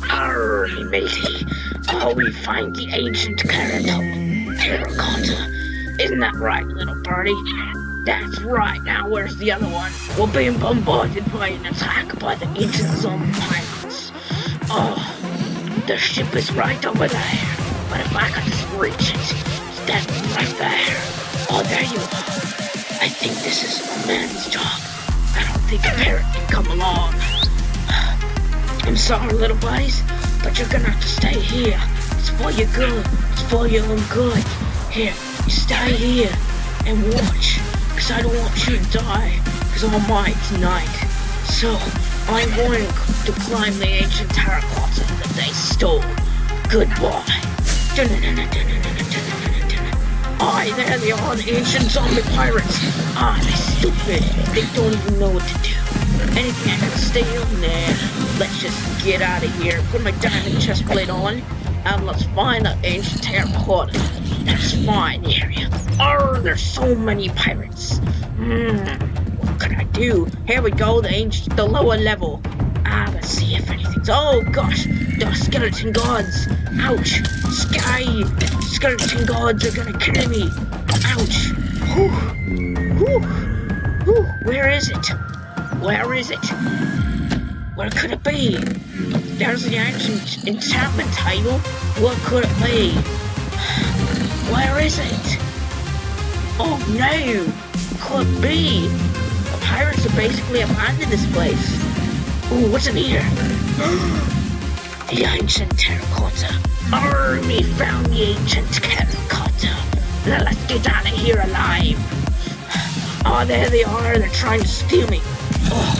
Arr, matey. Oh, we find the ancient terracotta. Isn't that right, little birdie? That's right. Now where's the other one? We're being bombarded by an attack by the ancient zombie pirates. Oh, the ship is right over there. But if I could just reach it, that's right there. Oh, there you are. I think this is a man's job. I don't think a parrot can come along. I'm sorry, little buddies, but you're gonna have to stay here. It's for your good. It's for your own good. Here, you stay here and watch, because I don't want you to die, because I might tonight. So, I'm going to climb the ancient terracotta that they stole. Goodbye. Aye, there they are, the ancient zombie pirates. Ah, they're stupid. They don't even know what to do. Anything I can stay on there. Let's just get out of here. Put my diamond chest plate on, and let's find the ancient terracotta. That's fine area. Oh, there's so many pirates. What could I do? Here we go, the lower level. Let's see if anything's. Oh gosh, the skeleton gods. Ouch. Skeleton gods are gonna kill me. Ouch. Whew. Whew. Whew. Where is it? Where is it? What could it be? There's the ancient enchantment table. What could it be? Where is it? Oh no! Could be. The pirates have basically abandoned this place. Ooh, what's in here? The ancient terracotta. We found the ancient terracotta. Now let's get out of here alive. Oh, there they are. They're trying to steal me. Oh,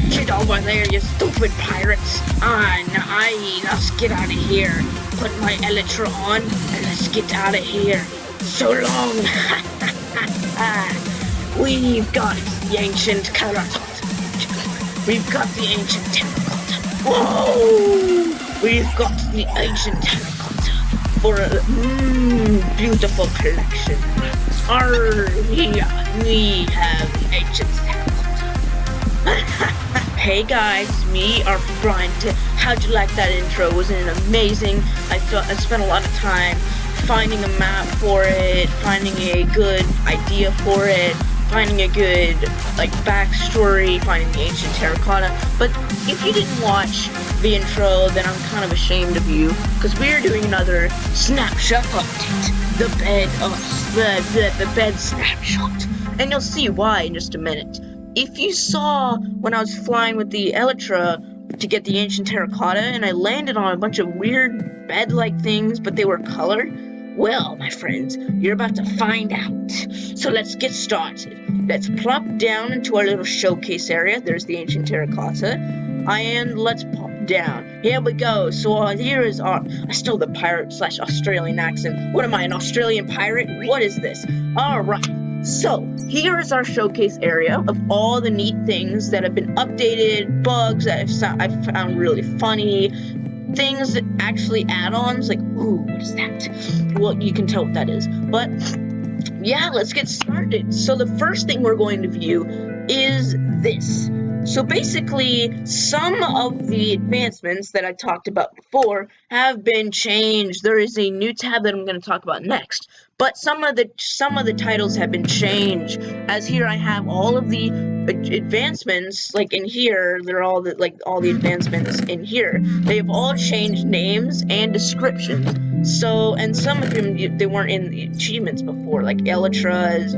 get over there, you stupid pirates. Let's get out of here. Put my elytra on and let's get out of here. So long. We've got the ancient terracotta. We've got the ancient terracotta. Whoa! We've got the ancient terracotta for a beautiful collection. Here we have the ancient terracotta. Hey guys, me, our Brian. How'd you like that intro? Wasn't it amazing? I spent a lot of time finding a map for it, finding a good idea for it, finding a good backstory, finding the ancient terracotta. But if you didn't watch the intro, then I'm kind of ashamed of you, because we're doing another snapshot update. The bed snapshot. And you'll see why in just a minute. If you saw when I was flying with the elytra to get the ancient terracotta and I landed on a bunch of weird bed-like things, but they were colored, well, my friends, you're about to find out. So let's get started. Let's plop down into our little showcase area. There's the ancient terracotta. And let's pop down. Here we go. So here is our... I stole the pirate/Australian accent. What am I, an Australian pirate? What is this? Alright. So, here is our showcase area of all the neat things that have been updated, bugs that I've found really funny, things that actually add-ons, like, ooh, what is that? Well, you can tell what that is. But, yeah, let's get started. So the first thing we're going to view is this. So basically, some of the advancements that I talked about before have been changed. There is a new tab that I'm going to talk about next. But some of the titles have been changed. As here I have all of the advancements, like in here, they're all the advancements in here. They've all changed names and descriptions. So, and some of them they weren't in the achievements before, like elytras.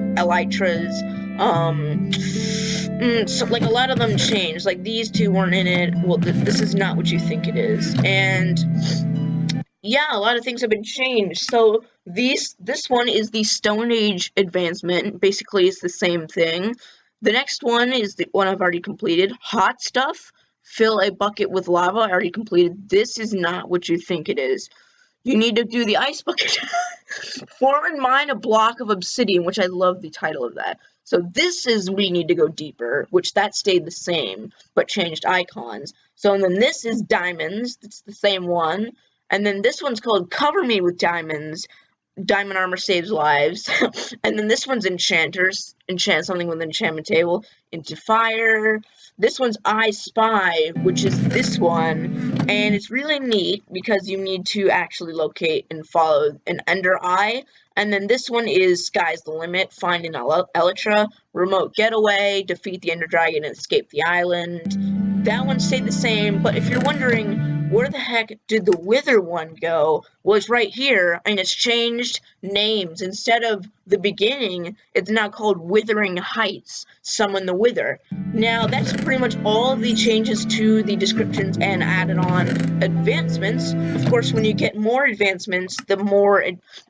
So like a lot of them changed. Like these two weren't in it. Well, this is not what you think it is. And yeah, a lot of things have been changed. So this one is the Stone Age advancement. Basically, it's the same thing. The next one is the one I've already completed. Hot stuff. Fill a bucket with lava. I already completed. This is not what you think it is. You need to do the ice bucket. Form and mine a block of obsidian, which I love the title of that. So this is we need to go deeper, which that stayed the same, but changed icons. So and then this is diamonds. It's the same one. And then this one's called Cover Me with Diamonds. Diamond armor saves lives. And then this one's enchanters. Enchant something with an enchantment table into fire. This one's I Spy, which is this one, and it's really neat because you need to actually locate and follow an Ender Eye. And then this one is Sky's the Limit, find an Elytra, remote getaway, defeat the Ender Dragon and escape the island. That one stayed the same, but if you're wondering where the heck did the Wither one go, well, it's right here, and it's changed names. Instead of the beginning, it's now called Withering Heights, Summon the Wither. Now, that's pretty much all of the changes to the descriptions and added on advancements. Of course, when you get more advancements, the more,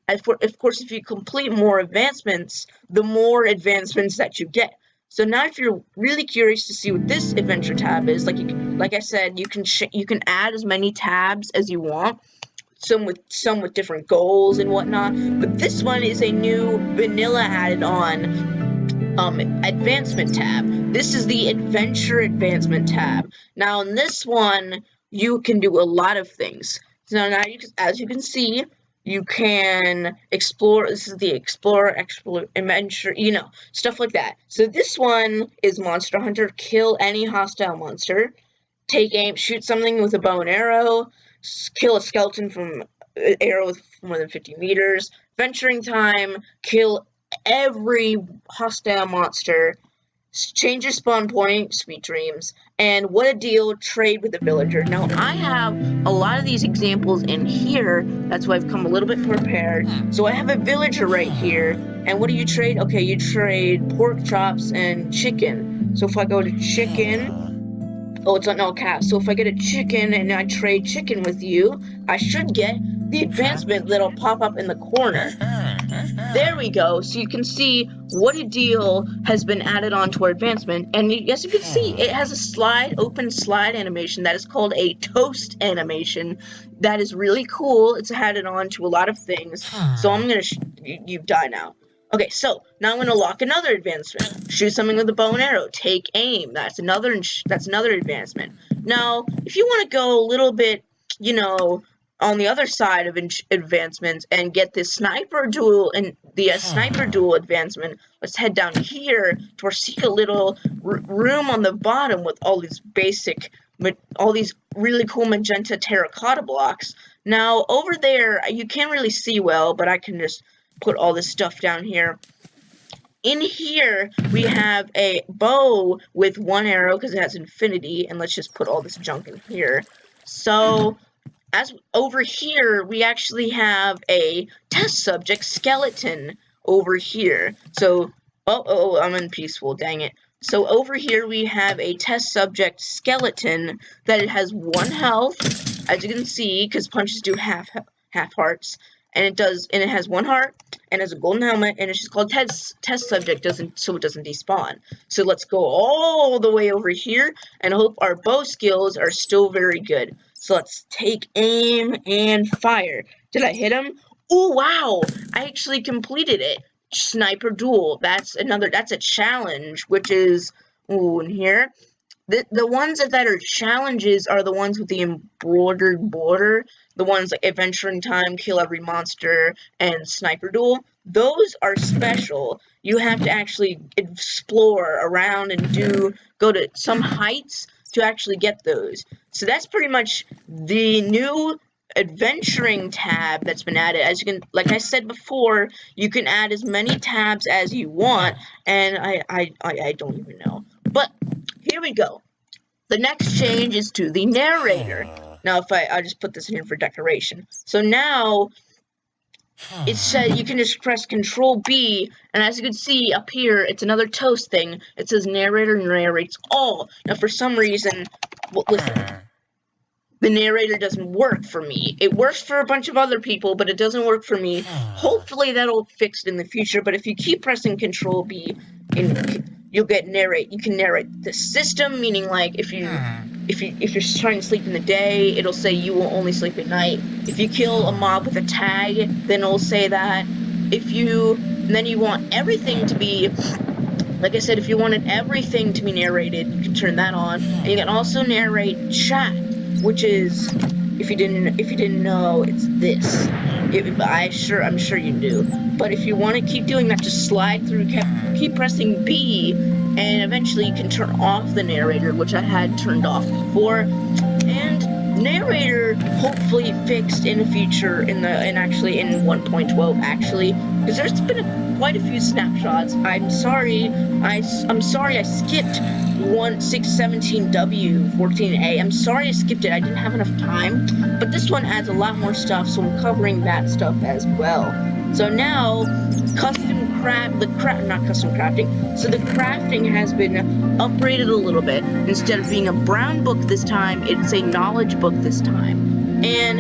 of course, if you complete more advancements, the more advancements that you get. So now, if you're really curious to see what this adventure tab is, like I said, you can add as many tabs as you want, some with different goals and whatnot. But this one is a new vanilla added on advancement tab. This is the adventure advancement tab. Now, in this one, you can do a lot of things. So now, as you can see, you can explore. This is the explore, adventure, stuff like that. So this one is Monster Hunter. Kill any hostile monster. Take aim, shoot something with a bow and arrow. Kill a skeleton from an arrow with more than 50 meters. Venturing time. Kill every hostile monster. Change your spawn point, sweet dreams, and what a deal, trade with a villager. Now, I have a lot of these examples in here, that's why I've come a little bit prepared. So I have a villager right here, and what do you trade? Okay, you trade pork chops and chicken. So if I go to chicken, oh, it's on all caps. So if I get a chicken and I trade chicken with you, I should get the advancement that'll pop up in the corner. There we go. So you can see what a deal has been added on to our advancement. And as you can see, it has a open slide animation that is called a toast animation. That is really cool. It's added on to a lot of things. So I'm going to, you die now. Okay, so now I'm going to lock another advancement. Shoot something with a bow and arrow. Take aim. That's another advancement. Now, if you want to go a little bit, on the other side of advancements and get this sniper duel and the sniper duel advancement, let's head down here to our secret little room on the bottom with all these all these really cool magenta terracotta blocks. Now, over there, you can't really see well, but I can just put all this stuff down here. In here, we have a bow with one arrow because it has infinity, and let's just put all this junk in here. So, as over here, we actually have a test subject skeleton over here. So, I'm in peaceful, dang it. So over here we have a test subject skeleton that it has 1 health, as you can see, because punches do half hearts, and it has 1 heart and has a golden helmet, and it's just called test subject, so it doesn't despawn. So let's go all the way over here and hope our bow skills are still very good. So let's take aim and fire. Did I hit him? Oh wow! I actually completed it. Sniper duel. That's a challenge, which is in here. The ones that are challenges are the ones with the embroidered border. The ones like Adventuring Time, Kill Every Monster, and Sniper Duel. Those are special. You have to actually explore around and go to some heights to actually get those. So that's pretty much the new adventuring tab that's been added. As you can, like I said before, you can add as many tabs as you want, and I don't even know. But here we go. The next change is to the narrator. Now, if I just put this in here for decoration. So now it said you can just press Control B, and as you can see up here, it's another toast thing. It says narrator narrates all. Now, for some reason, listen. The narrator doesn't work for me. It works for a bunch of other people, but it doesn't work for me. Hopefully that'll fix it in the future, but if you keep pressing Control B, you'll get narrate. You can narrate the system, meaning like if you're trying to sleep in the day, it'll say you will only sleep at night. If you kill a mob with a tag, then it'll say that. Then you want everything to be, like I said, if you wanted everything to be narrated, you can turn that on. And you can also narrate chat, which is, if you didn't know, it's this. I'm sure you do. But if you want to keep doing that, just slide through, keep pressing B, and eventually you can turn off the narrator, which I had turned off before, and narrator hopefully fixed in the future actually in 1.12 actually, because there's been quite a few snapshots. I'm sorry I skipped 617W14A. I'm sorry I skipped it. I didn't have enough time, but this one adds a lot more stuff, so I'm covering that stuff as well. So now so the crafting has been upgraded a little bit. Instead of being a brown book this time, it's a knowledge book this time. And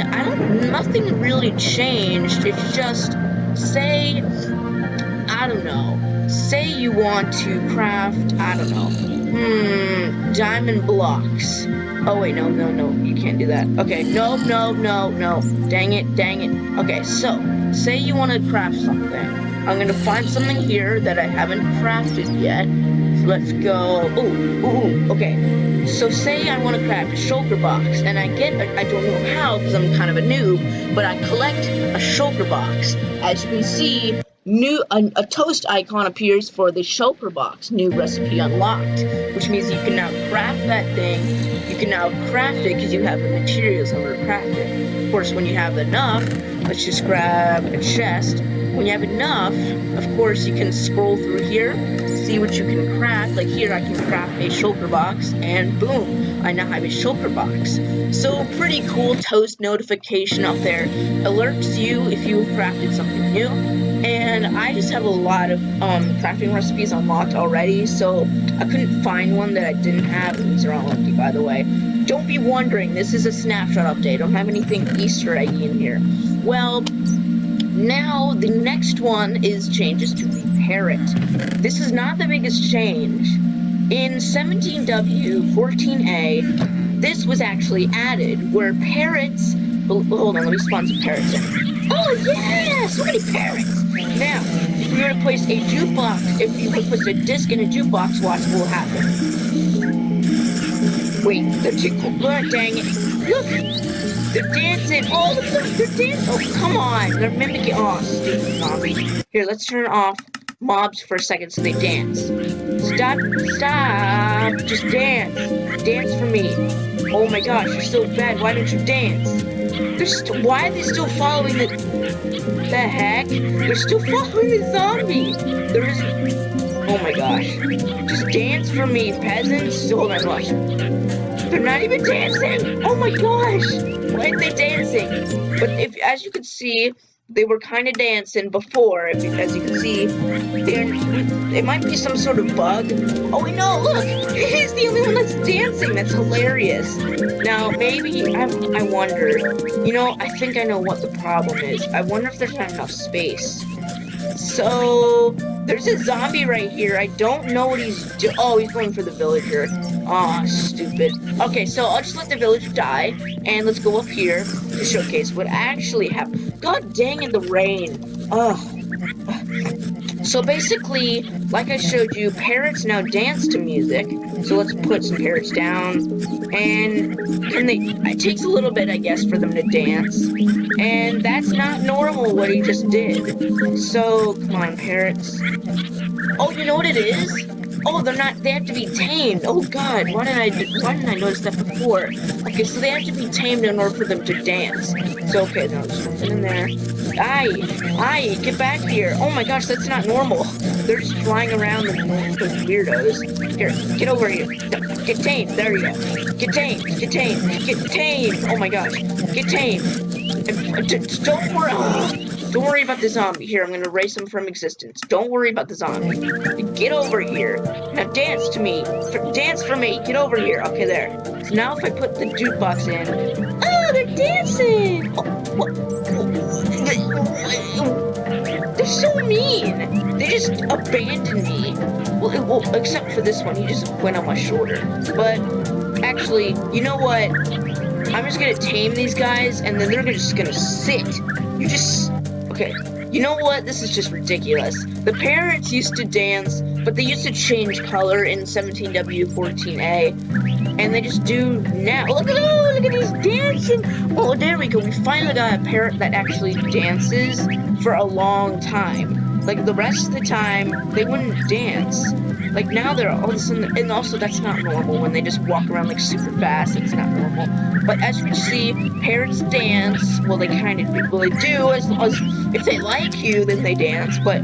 nothing really changed. It's just, say you want to craft, diamond blocks. Oh wait, no, you can't do that. Okay, no, dang it. Okay, so, say you want to craft something. I'm gonna find something here that I haven't crafted yet. So let's go, okay. So say I want to craft a shulker box, and I don't know how, because I'm kind of a noob, but I collect a shulker box. As you can see, a toast icon appears for the shulker box, new recipe unlocked, which means you can now craft that thing. You can now craft it because you have the materials in order to craft it. Of course, when you have enough, let's just grab a chest. When you have enough, of course, you can scroll through here, see what you can craft. Like here, I can craft a shulker box, and boom, I now have a shulker box. So pretty cool toast notification up there. Alerts you if you've crafted something new. And I just have a lot of crafting recipes unlocked already, so I couldn't find one that I didn't have. These are all empty, by the way. Don't be wondering, this is a snapshot update. I don't have anything Easter eggy in here. Well, now the next one is changes to the parrot. This is not the biggest change. In 17W14A, this was actually added, where parrots... Hold on, let me spawn some parrots in. Oh yeah! So many parrots! Now, if you were to place a jukebox, if you were to place a disc in a jukebox, watch what will happen. Wait, they're too cool. Look, dang it. Look! They're dancing! Oh, look, they're dancing! Oh, come on! They're mimicking... Oh, stupid zombie. Here, let's turn off mobs for a second so they dance. Stop! Just dance! Dance for me. Oh my gosh, you're so bad. Why don't you dance? Why are they still following the heck? They're still following the zombie. Oh my gosh. Just dance for me, peasants. Hold on, watch. They're not even dancing. Oh my gosh. Why aren't they dancing? But as you can see, they were kind of dancing before. As you can see, it might be some sort of bug. Oh no, look! He's the only one that's dancing. That's hilarious. Now, maybe, I wonder, I think I know what the problem is. I wonder if there's not enough space. So, there's a zombie right here. I don't know what he's doing. Oh, he's going for the villager. Aw, stupid. Okay, so I'll just let the villager die, and let's go up here to showcase what actually happened. God dang it, the rain. Ugh. So basically, like I showed you, parrots now dance to music. So let's put some parrots down, and it takes a little bit, I guess, for them to dance. And that's not normal what he just did. So, come on, parrots. Oh, you know what it is? Oh, they have to be tamed. Oh god, why didn't I notice that before? Okay, so they have to be tamed in order for them to dance. So, okay, now there's something in there. Aye, get back here. Oh my gosh, that's not normal. They're just flying around like those weirdos. Here, get over here. Get tamed, there you go. Get tamed. Oh my gosh, get tamed. Don't worry about the zombie. Here, I'm gonna erase him from existence. Don't worry about the zombie. Get over here. Now dance to me. Dance for me. Get over here. Okay, there. So now if I put the jukebox in... Oh, they're dancing! Oh, what? They're so mean. They just abandoned me. Well, except for this one. He just went on my shoulder. But, actually, you know what? I'm just gonna tame these guys, and then they're just gonna sit. Okay, you know what? This is just ridiculous. The parrots used to dance, but they used to change color in 17W14A, and they just do now. Look at these dancing! Oh, there we go. We finally got a parrot that actually dances for a long time. Like, the rest of the time, they wouldn't dance. Like, now they're all of a sudden, and also that's not normal when they just walk around, like, super fast. It's not normal. But as you can see, parrots dance. Well, they kind of do. Well, they do, as if they like you, then they dance, but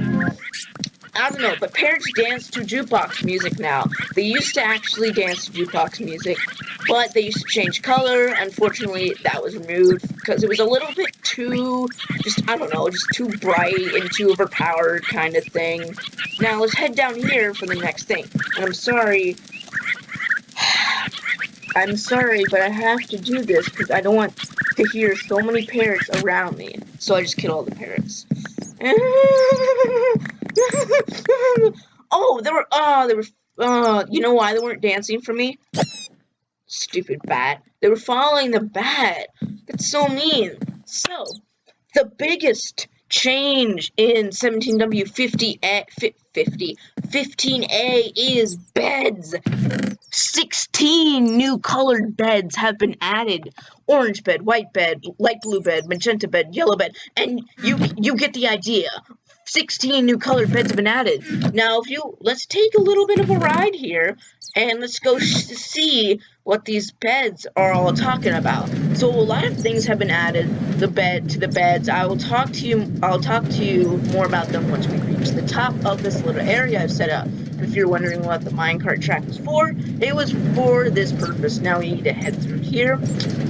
I don't know, but parrots dance to jukebox music now. They used to actually dance to jukebox music, but they used to change color. Unfortunately, that was removed because it was a little bit too, I don't know, just too bright and too overpowered kind of thing. Now, let's head down here for the next thing. And I'm sorry, but I have to do this because I don't want to hear so many parrots around me. So I just kill all the parrots. Oh, you know why they weren't dancing for me? Stupid bat. They were following the bat. That's so mean. So, the biggest change in 15A is beds. 16 new colored beds have been added. Orange bed, white bed, light blue bed, magenta bed, yellow bed, and you get the idea. 16 new colored beds have been added. Now, let's take a little bit of a ride here, and let's go see what these beds are all talking about. So a lot of things have been added to the beds. I'll talk to you more about them once we reach the top of this little area I've set up. And if you're wondering what the minecart track was for, it was for this purpose. Now we need to head through here,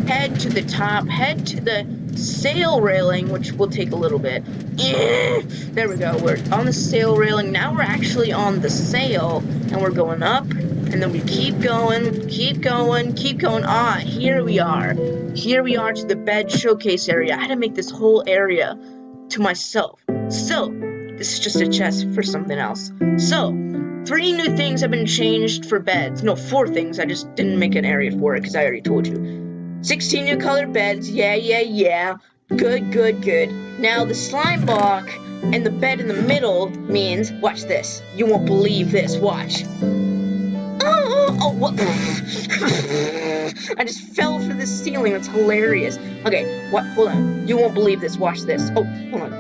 head to the top, head to the sail railing, which will take a little bit. There we go, we're on the sail railing. Now we're actually on the sail, and we're going up, and then we keep going. Ah, here we are to the bed showcase area. I had to make this whole area to myself. So, this is just a chest for something else. So, 3 new things have been changed for beds. No, 4 things. I just didn't make an area for it because I already told you. 16 new colored beds. Yeah. Good. Now, the slime block and the bed in the middle means, watch this. You won't believe this. Watch. Oh, what? I just fell through the ceiling. That's hilarious. Okay, what? Hold on. You won't believe this. Watch this. Oh, hold on.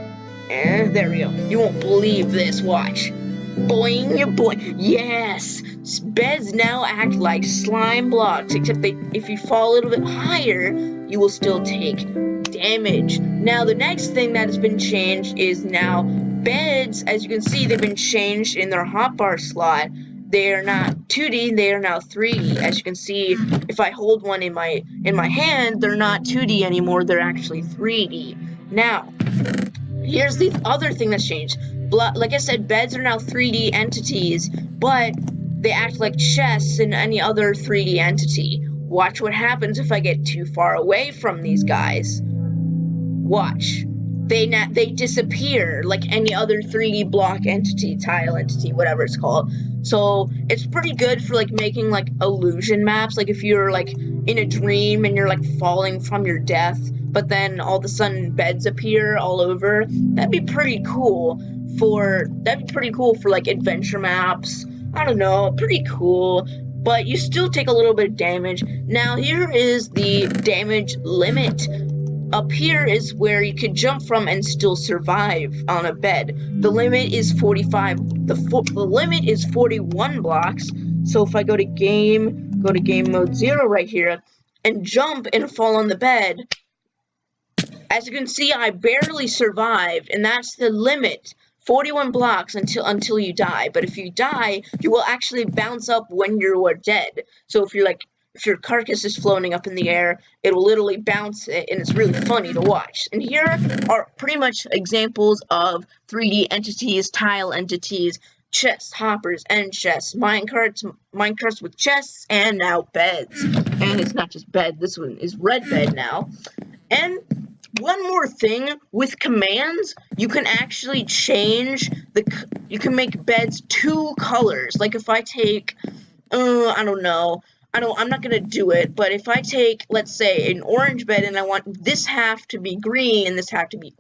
There we go. You won't believe this. Watch. Boing, boing. Yes! Beds now act like slime blocks, except if you fall a little bit higher, you will still take damage. Now, the next thing that has been changed is now beds, as you can see, they've been changed in their hotbar slot. They are not 2D, they are now 3D. As you can see, if I hold one in my hand, they're not 2D anymore, they're actually 3D. Now, here's the other thing that's changed. Like I said, beds are now 3D entities, but they act like chests in any other 3D entity. Watch what happens if I get too far away from these guys. Watch. They disappear like any other 3D block entity, tile entity, whatever it's called. So it's pretty good for like making like illusion maps. Like if you're like in a dream and you're like falling from your death, but then all of a sudden beds appear all over. That'd be pretty cool for like adventure maps. I don't know, pretty cool. But you still take a little bit of damage. Now here is the damage limit. Up here is where you can jump from and still survive on a bed. The limit is 45. The limit is 41 blocks. So if I go to game mode 0 right here, and jump and fall on the bed, as you can see, I barely survived, and that's the limit. 41 blocks until you die. But if you die, you will actually bounce up when you are dead. So if your carcass is floating up in the air, it will literally bounce it, and it's really funny to watch. And here are pretty much examples of 3D entities, tile entities, chests, hoppers, end chests, minecarts with chests, and now beds. And it's not just bed, this one is red bed now. And one more thing, with commands, you can actually change you can make beds 2 colors. Like if I take, I don't know, I'm not gonna do it, but if I take, let's say, an orange bed and I want this half to be green and this half to be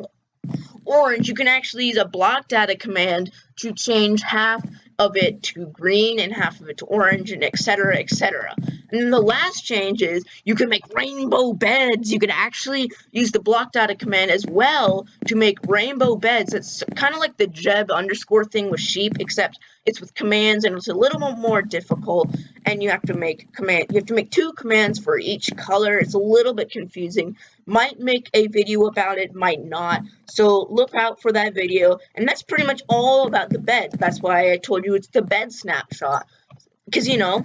orange, you can actually use a block data command to change half of it to green and half of it to orange, and etc., etc. And then the last change is you can make rainbow beds. You can actually use the block data command as well to make rainbow beds. It's kind of like the Jeb underscore thing with sheep, except it's with commands and it's a little bit more difficult. And you have to make two commands for each color. It's a little bit confusing. Might make a video about it, might not. So look out for that video. And that's pretty much all about the beds. That's why I told you it's the bed snapshot. Because, you know,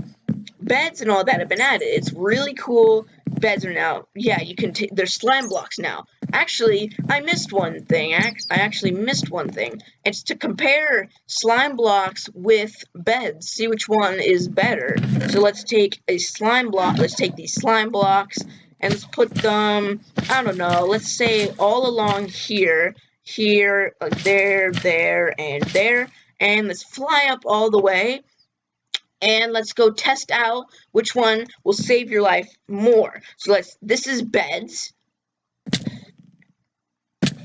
beds and all that have been added. It's really cool. Beds are now, yeah, you can there's slime blocks now. Actually, I missed one thing. I actually missed one thing. It's to compare slime blocks with beds. See which one is better. So let's take a slime block. Let's take these slime blocks and let's put them, I don't know, let's say all along here, there, and there. And let's fly up all the way. And let's go test out which one will save your life more. So this is beds.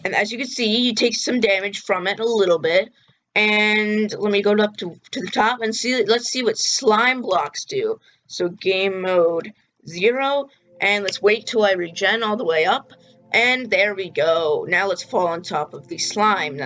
And as you can see, you take some damage from it a little bit. And let me go up to the top and let's see what slime blocks do. So game mode 0. And let's wait till I regen all the way up. And there we go. Now let's fall on top of the slime.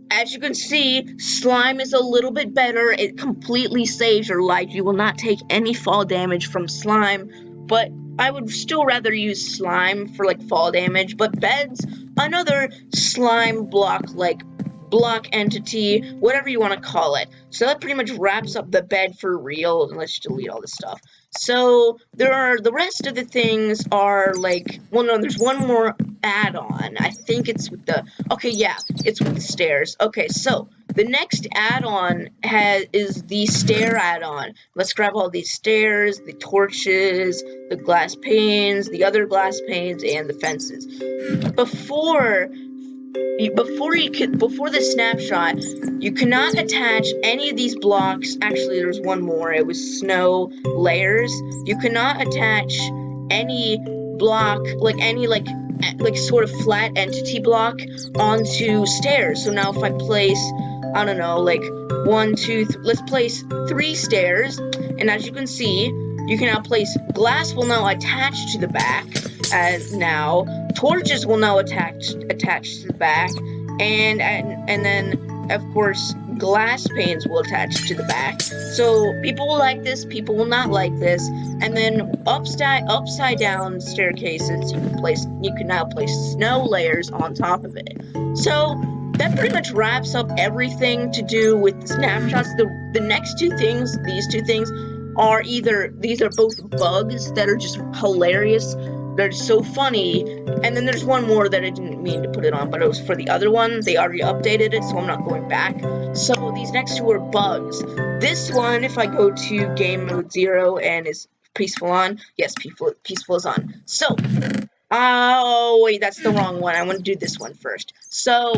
As you can see, slime is a little bit better. It completely saves your life. You will not take any fall damage from slime, but I would still rather use slime for like fall damage. But beds, another slime block, like block entity, whatever you want to call it. So that pretty much wraps up the bed for real. And let's delete all this stuff. So the rest of the things are like, well, no, there's one more add-on. I think it's with it's with the stairs. Okay, so the next add-on is the stair add-on. Let's grab all these stairs, the torches, the glass panes, the other glass panes, and the fences. Before the snapshot, you cannot attach any of these blocks. Actually, there's one more. It was snow layers. You cannot attach any block, like sort of flat entity block onto stairs. So now if I place, I don't know, like 1, 2, let's place 3 stairs, and as you can see, you can now place glass will now attach to the back, and now torches will now attach to the back, and then of course glass panes will attach to the back. So people will like this, people will not like this. And then upside down staircases, you can now place snow layers on top of it. So that pretty much wraps up everything to do with the snapshots. The next two things, these two things, these are both bugs that are just hilarious. They're so funny. And then there's one more that I didn't mean to put it on, but it was for the other one. They already updated it, so I'm not going back. So these next two are bugs. This one, if I go to game mode 0 and is peaceful on, yes, peaceful is on. So, oh wait, that's the wrong one. I want to do this one first. So,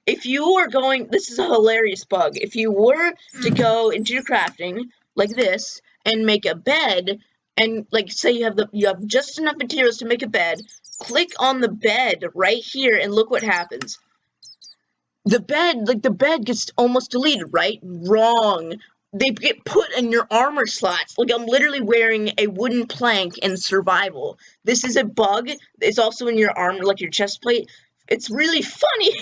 if you are going, this is a hilarious bug. If you were to go into your crafting like this and make a bed, and like say you have just enough materials to make a bed, click on the bed right here and look what happens. The bed gets almost deleted, right? Wrong. They get put in your armor slots. Like I'm literally wearing a wooden plank in survival. This is a bug. It's also in your armor, like your chest plate. It's really funny.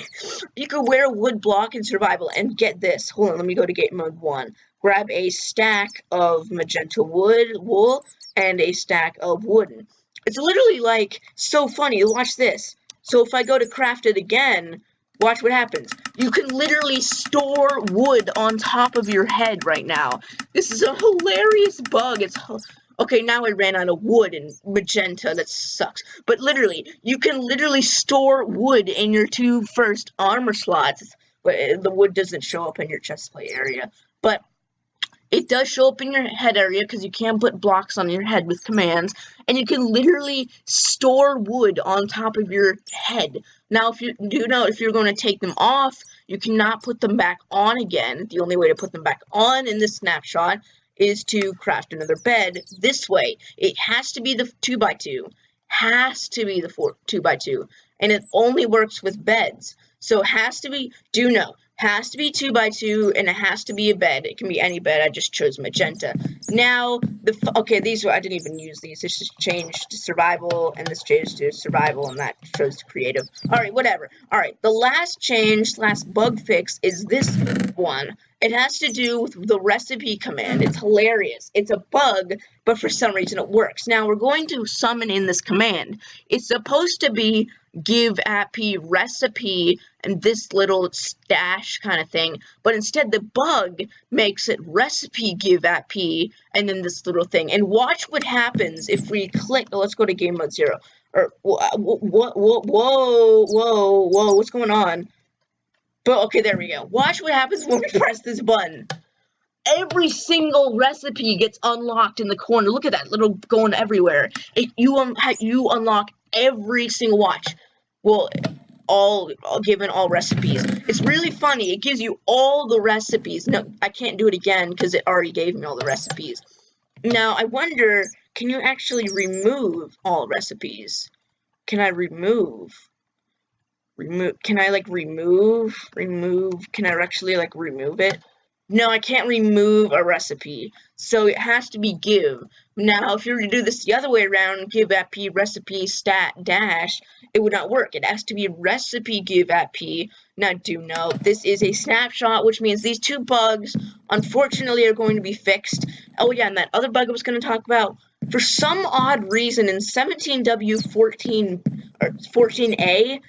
You could wear a wood block in survival and get this. Hold on, let me go to game mode 1. Grab a stack of magenta wool, and a stack of wooden. It's literally like so funny. Watch this. So if I go to craft it again, watch what happens. You can literally store wood on top of your head right now. This is a hilarious bug. Okay, now I ran out of wood and magenta. That sucks. But literally, you can literally store wood in your 2 first armor slots. But the wood doesn't show up in your chestplate area. But it does show up in your head area because you can put blocks on your head with commands, and you can literally store wood on top of your head. Now, if you're going to take them off, you cannot put them back on again. The only way to put them back on in this snapshot is to craft another bed this way. It has to be the 2x2, has to be the 2x2, and it only works with beds. So it has to be, has to be 2x2, and it has to be a bed. It can be any bed. I just chose magenta. Now, okay, these were, I didn't even use these. This just changed to survival, and this changed to survival, and that chose to creative. Alright, whatever. Alright, the last change, last bug fix is this one. It has to do with the recipe command. It's hilarious. It's a bug, but for some reason it works. Now, we're going to summon in this command. It's supposed to be give appy recipe and this little stash kind of thing, but instead the bug makes it recipe give appy and then this little thing. And watch what happens if we click. Let's go to game mode 0. Or whoa, what's going on? But okay, there we go. Watch what happens when we press this button. Every single recipe gets unlocked in the corner. Look at that little going everywhere. You unlock every single watch. Well, given all recipes. It's really funny. It gives you all the recipes. No, I can't do it again because it already gave me all the recipes. Now, I wonder, can you actually remove all recipes? Can I remove? Can I, like, remove? Can I actually, like, remove it? No, I can't remove a recipe, so it has to be give. Now, if you were to do this the other way around, give appy recipe stat dash, it would not work. It has to be recipe give appy. Now, do note, this is a snapshot, which means these two bugs, unfortunately, are going to be fixed. Oh yeah, and that other bug I was going to talk about, for some odd reason, in 17W14, or 14A,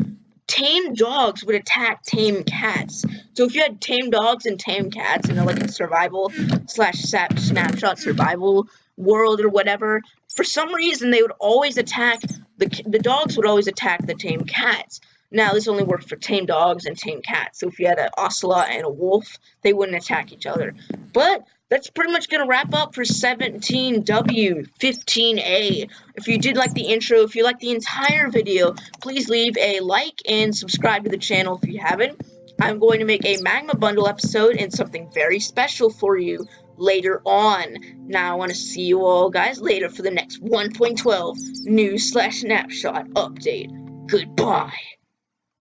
tame dogs would attack tame cats. So if you had tame dogs and tame cats in like a survival / snapshot survival world or whatever, for some reason they would always attack, the dogs would always attack the tame cats. Now this only works for tame dogs and tame cats. So if you had an ocelot and a wolf, they wouldn't attack each other. But that's pretty much going to wrap up for 17W15A. If you did like the intro, if you liked the entire video, please leave a like and subscribe to the channel if you haven't. I'm going to make a Magma Bundle episode and something very special for you later on. Now I want to see you all guys later for the next 1.12 news / snapshot update. Goodbye.